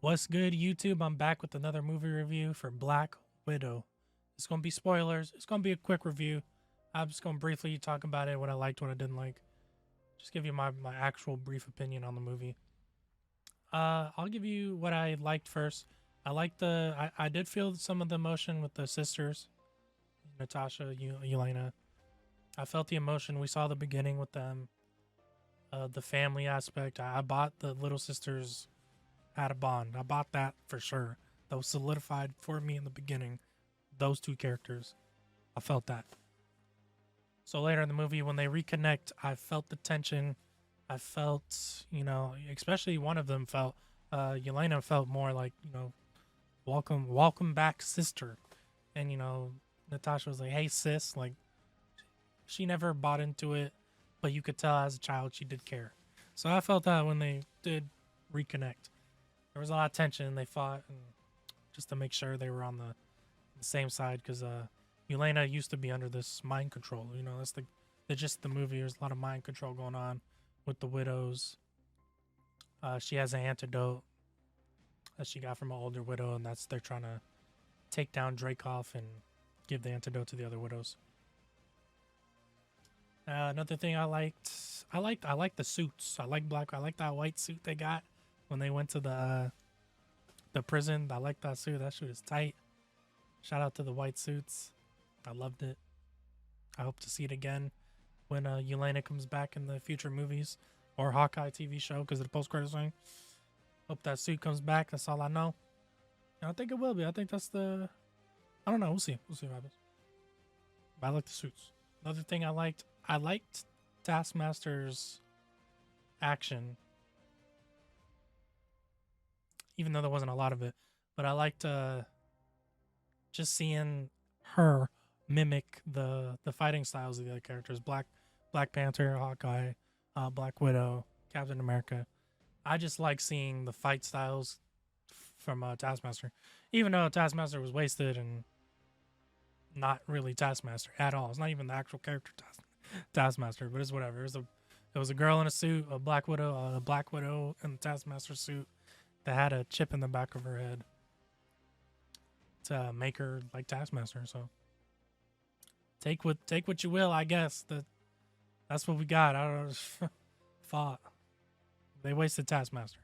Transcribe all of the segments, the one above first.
What's good, YouTube? I'm back with another movie review for Black Widow. It's going to be spoilers. It's going to be a quick review. I'm just going to briefly talk about it, what I liked, what I didn't like. Just give you my actual brief opinion on the movie. I'll give you what I liked first. I did feel some of the emotion with the sisters, Natasha, Yelena. I felt the emotion. We saw the beginning with them. The family aspect. I bought the little sisters had a bond. I bought that for sure. That was solidified for me in the beginning. Those two characters. I felt that. So later in the movie, when they reconnect, I felt the tension. I felt, especially one of them felt, Yelena felt more like, welcome back, sister. And, Natasha was like, hey, sis. Like, she never bought into it, but you could tell as a child she did care. So I felt that when they did reconnect. There was a lot of tension. They fought and just to make sure they were on the same side because Yelena used to be under this mind control. That's the just the movie. There's a lot of mind control going on with the widows. She has an antidote that she got from an older widow, and they're trying to take down Dreykov and give the antidote to the other widows. Another thing I liked the suits. I like that white suit they got when they went to the prison. I like that suit. That suit is tight. Shout out to the white suits. I loved it. I hope to see it again when Yelena comes back in the future movies or Hawkeye TV show because of the post-credit scene. Hope that suit comes back. That's all I know. And I think it will be. I think that's the... I don't know. We'll see. We'll see what happens. But I like the suits. Another thing I liked Taskmaster's action. Even though there wasn't a lot of it. But I liked just seeing her mimic the fighting styles of the other characters. Black Panther, Hawkeye, Black Widow, Captain America. I just like seeing the fight styles from Taskmaster. Even though Taskmaster was wasted and not really Taskmaster at all. It's not even the actual character Taskmaster, but it's whatever. It was a girl in a suit, a Black Widow in the Taskmaster suit that had a chip in the back of her head to make her like Taskmaster. So take what you will, I guess. That's what we got. I don't know. Fought. They wasted Taskmaster.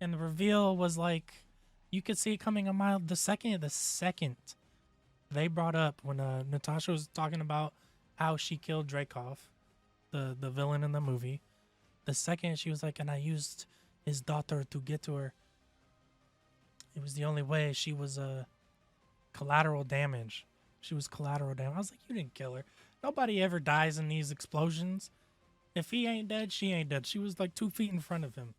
And the reveal was like you could see it coming a mile. The second they brought up when Natasha was talking about how she killed Dreykov, the villain in the movie. The second she was like, and I used his daughter to get to her. It was the only way. She was collateral damage. She was collateral damage. I was like, you didn't kill her. Nobody ever dies in these explosions. If he ain't dead, she ain't dead. She was like 2 feet in front of him.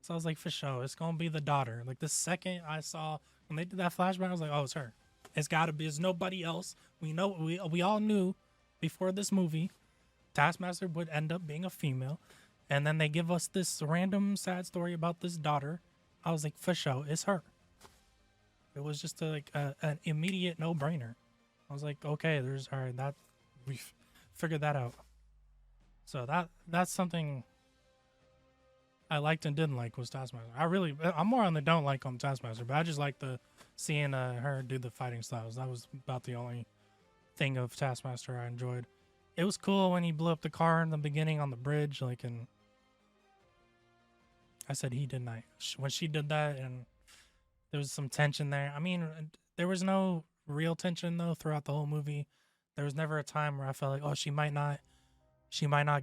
So I was like, for sure, it's gonna be the daughter. Like the second I saw when they did that flashback, I was like, oh, it's her. It's gotta be. It's nobody else. We know. We all knew before this movie, Taskmaster would end up being a female, and then they give us this random sad story about this daughter. I was like, for sure, it's her. It was just an immediate no-brainer. I was like, okay, all right, that we've figured that out. So that's something I liked and didn't like was Taskmaster. I'm more on the don't like on Taskmaster, but I just like seeing her do the fighting styles. That was about the only thing of Taskmaster I enjoyed. It was cool when he blew up the car in the beginning on the bridge, I said he didn't. When she did that, and there was some tension there. I mean, there was no real tension though throughout the whole movie. There was never a time where I felt like, oh, she might not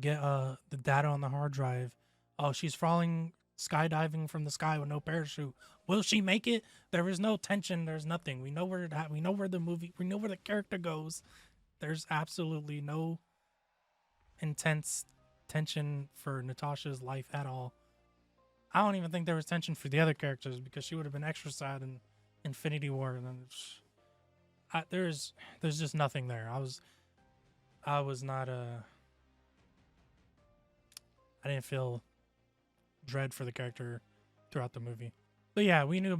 get the data on the hard drive. Oh, she's falling skydiving from the sky with no parachute. Will she make it? There is no tension. There's nothing. We know where the character goes. There's absolutely no intense tension for Natasha's life at all. I don't even think there was tension for the other characters because she would have been extra sad in Infinity War. And then there's just nothing there. I was not I didn't feel dread for the character throughout the movie. But yeah, we knew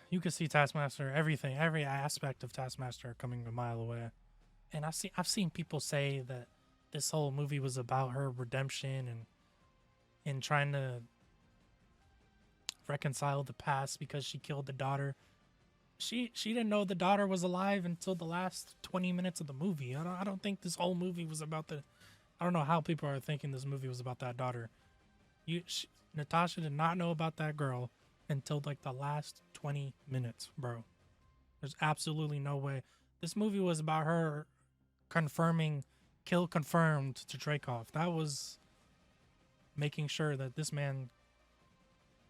you could see Taskmaster, every aspect of Taskmaster coming a mile away. And I've seen people say that this whole movie was about her redemption and trying to reconcile the past because she killed the daughter. She didn't know the daughter was alive until the last 20 minutes of the movie. I don't think this whole movie was about the. I don't know how people are thinking this movie was about that daughter. Natasha did not know about that girl until like the last 20 minutes, bro. There's absolutely no way. This movie was about her confirming, kill confirmed to Dreykov. That was making sure that this man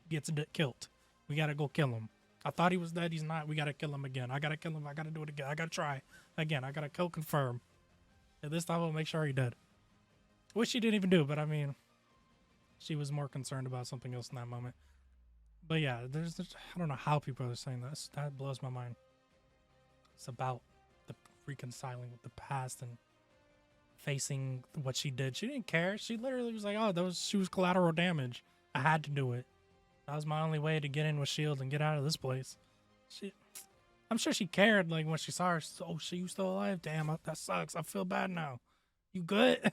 gets killed. We gotta go kill him. I thought he was dead. He's not. We gotta kill him again. I gotta kill him. I gotta do it again. I gotta try again. I gotta kill confirm. And this time I'll make sure he dead. Which she didn't even do, but I mean, she was more concerned about something else in that moment. But yeah, there's I don't know how people are saying this. That blows my mind. It's about the reconciling with the past and facing what she did. She didn't care. She literally was like, "Oh, she was collateral damage. I had to do it. That was my only way to get in with Shield and get out of this place." I'm sure she cared. Like when she saw her, oh shit, you still alive? Damn, that sucks. I feel bad now. You good?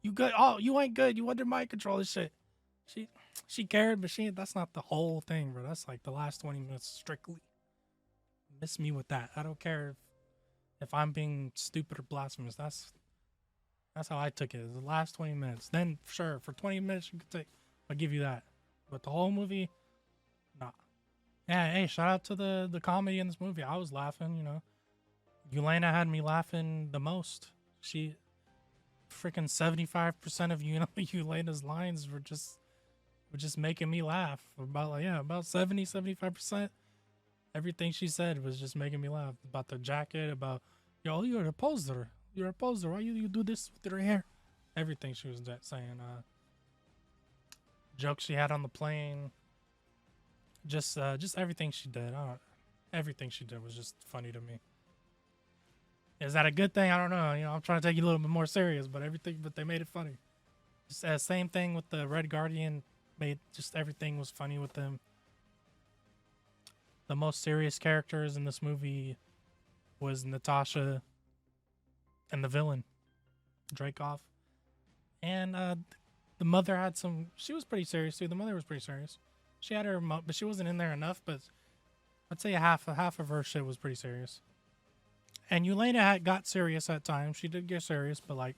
You good? Oh, you ain't good. You under mind control and shit. She cared, but that's not the whole thing, bro. That's like the last 20 minutes strictly. Miss me with that. I don't care if I'm being stupid or blasphemous. That's how I took it. The last 20 minutes. Then sure, for 20 minutes you could take. I'll give you that. But the whole movie, nah. Yeah, hey, shout out to the comedy in this movie. I was laughing, you know. Yelena had me laughing the most. She freaking 75% of Yelena's lines were just making me laugh. About 75%. Everything she said was just making me laugh. About the jacket, about you're a poser. You're a poser. Why you do this with your hair? Everything she was saying. Jokes she had on the plane. Just everything she did. Everything she did was just funny to me. Is that a good thing? I don't know. You know, I'm trying to take you a little bit more serious, but they made it funny. Just same thing with the Red Guardian. Just everything was funny with them. The most serious characters in this movie was Natasha and the villain, Dreykov. And the mother had she was pretty serious too. The mother was pretty serious. She had her, but she wasn't in there enough. But I'd say half of her shit was pretty serious. And Yelena got serious at times. She did get serious, but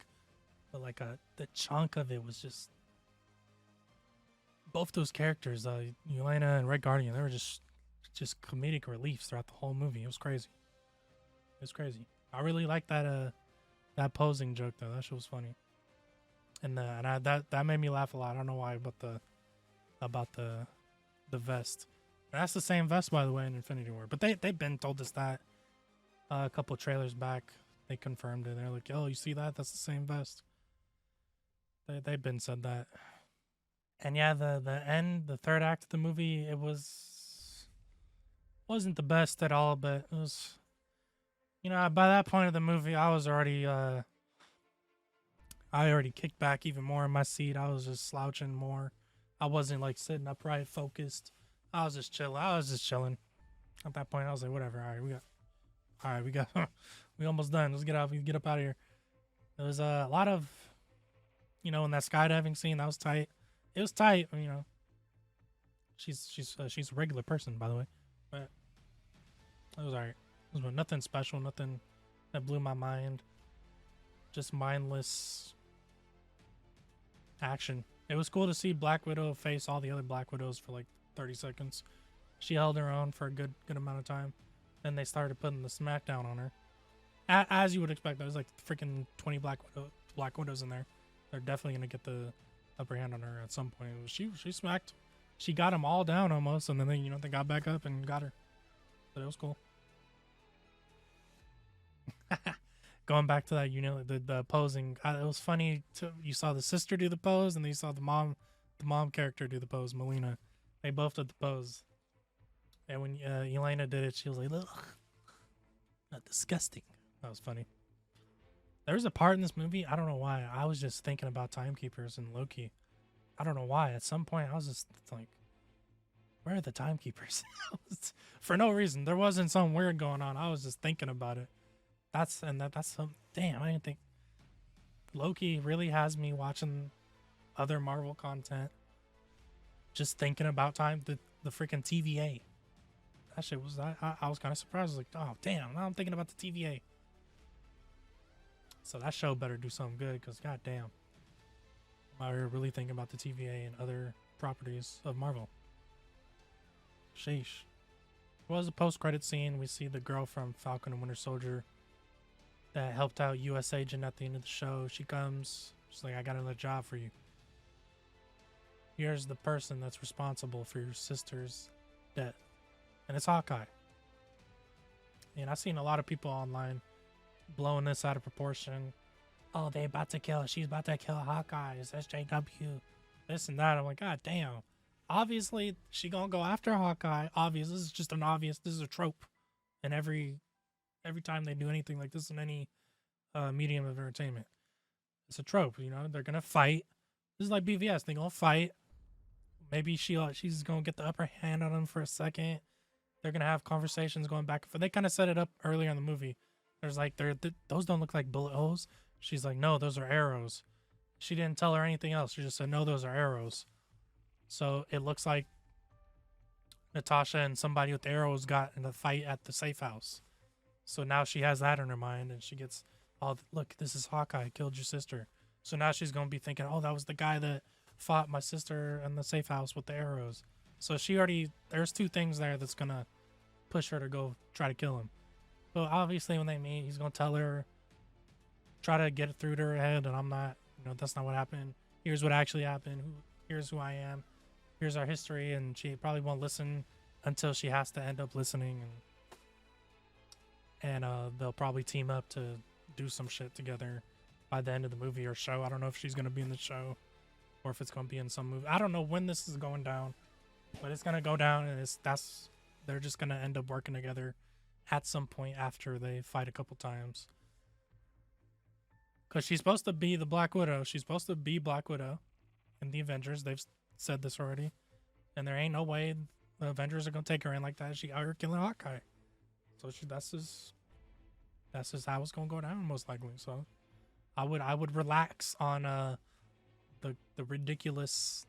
the chunk of it was just both those characters, Yelena and Red Guardian. They were just comedic reliefs throughout the whole movie. It was crazy. I really liked that posing joke though. That shit was funny. And that made me laugh a lot. I don't know why, about the vest. And that's the same vest, by the way, in Infinity War. But they've been told us that a couple trailers back. They confirmed it. They're like, "Oh, you see that? That's the same vest." They've been said that. And yeah, the end, the third act of the movie, wasn't the best at all, but it was, by that point of the movie, I was already I already kicked back even more in my seat. I was just slouching more. I wasn't like sitting upright, focused. I was just chilling. At that point, I was like, whatever. All right, we got, we almost done. Let's get up out of here. There was a lot of, in that skydiving scene, that was tight. It was tight, She's a regular person, by the way, but it was alright. It was nothing special, nothing that blew my mind. Just mindless action. It was cool to see Black Widow face all the other Black Widows for like 30 seconds. She held her own for a good amount of time. Then they started putting the smackdown on her. As you would expect, there's like freaking 20 Black Widows in there. They're definitely gonna get the upper hand on her at some point. She smacked. She got them all down almost, and then they got back up and got her. But it was cool. Going back to that, the posing. It was funny. You saw the sister do the pose, and then you saw the mom character do the pose. Melina, they both did the pose. And when Yelena did it, she was like, "Ugh, not disgusting." That was funny. There was a part in this movie, I don't know why, I was just thinking about timekeepers and Loki. I don't know why. At some point, I was just like, where are the timekeepers? For no reason. There wasn't some weird going on. I was just thinking about it. That's some, damn, I didn't think. Loki really has me watching other Marvel content, just thinking about time. the freaking TVA. That shit was, I was kind of surprised. I was like, oh, damn, now I'm thinking about the TVA. So that show better do something good, because goddamn, I'm out here really thinking about the TVA and other properties of Marvel. Sheesh. It was a post-credit scene. We see the girl from Falcon and Winter Soldier that helped out U.S. Agent at the end of the show. She comes. She's like, I got another job for you. Here's the person that's responsible for your sister's death. And it's Hawkeye. And I've seen a lot of people online blowing this out of proportion. Oh, she's about to kill Hawkeye. It's SJW. This and that. I'm like, God damn. Obviously, she gonna go after Hawkeye. This is just this is a trope. And every time they do anything like this in any medium of entertainment, it's a trope. You know, they're gonna fight. This is like BVS. They're gonna fight. Maybe she's gonna get the upper hand on him for a second. They're gonna have conversations going back and forth. They kind of set it up earlier in the movie. There's like, those don't look like bullet holes. She's like, no, those are arrows. She didn't tell her anything else. She just said, no, those are arrows. So it looks like Natasha and somebody with arrows got in a fight at the safe house. So now she has that in her mind, and she gets, oh, look, this is Hawkeye, killed your sister. So now she's going to be thinking, oh, that was the guy that fought my sister in the safe house with the arrows. So there's two things there that's going to push her to go try to kill him. But obviously when they meet, he's going to tell her, try to get it through to her head, and I'm not, that's not what happened. Here's what actually happened. Here's who I am. Here's our history, and she probably won't listen until she has to end up listening, and they'll probably team up to do some shit together by the end of the movie or show. I don't know if she's going to be in the show or if it's going to be in some movie. I don't know when this is going down, but it's going to go down, and they're just going to end up working together at some point after they fight a couple times. Because she's supposed to be the Black Widow. She's supposed to be Black Widow in the Avengers. They've said this already. And there ain't no way the Avengers are going to take her in like that. She out here killing Hawkeye. So that's just how it's going to go down, most likely. So I would relax on the ridiculous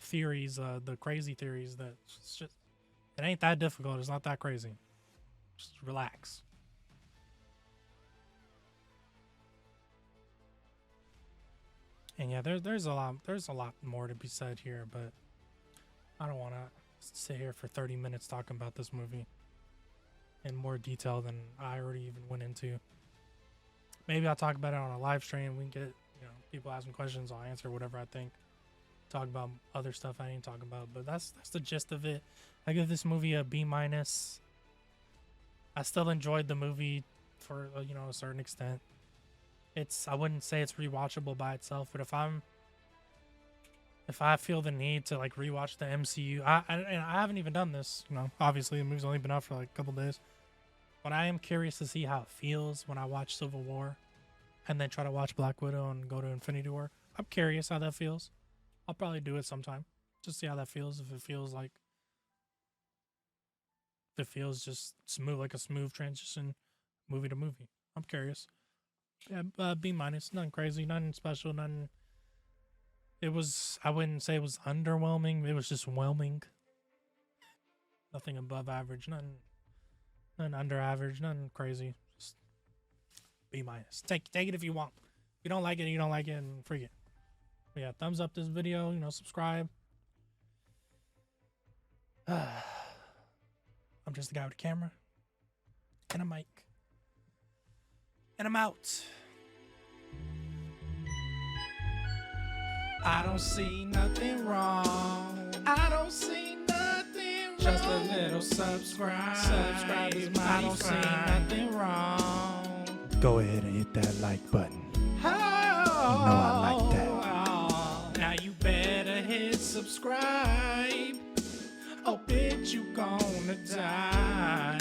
theories, the crazy theories that it's just, it ain't that difficult. It's not that crazy. Just relax. And yeah, there's a lot more to be said here, but I don't want to sit here for 30 minutes talking about this movie in more detail than I already even went into. Maybe I'll talk about it on a live stream. We can get, people asking questions. I'll answer whatever I think. Talk about other stuff I ain't talking about, but that's the gist of it. I give this movie a B-. I still enjoyed the movie for a certain extent. I wouldn't say it's rewatchable by itself, but if I feel the need to like rewatch the MCU, and I haven't even done this, obviously the movie's only been out for like a couple days, but I am curious to see how it feels when I watch Civil War and then try to watch Black Widow and go to Infinity War. I'm curious how that feels. I'll probably do it sometime. Just see how that feels. If it feels just smooth, like a smooth transition movie to movie. I'm curious. Yeah, B-. Nothing crazy, nothing special, nothing. I wouldn't say it was underwhelming. It was just whelming. Nothing above average, nothing under average, nothing crazy. Just B-. Take it if you want. If you don't like it, you don't like it, and forget. But yeah, thumbs up this video, subscribe. I'm just the guy with a camera and a mic. And I'm out. I don't see nothing wrong. I don't see nothing wrong. Just a little subscribe. Subscribe is my I don't see nothing wrong. Go ahead and hit that like button. Oh, I like that. Now you better hit subscribe. Oh, bitch, you gonna die.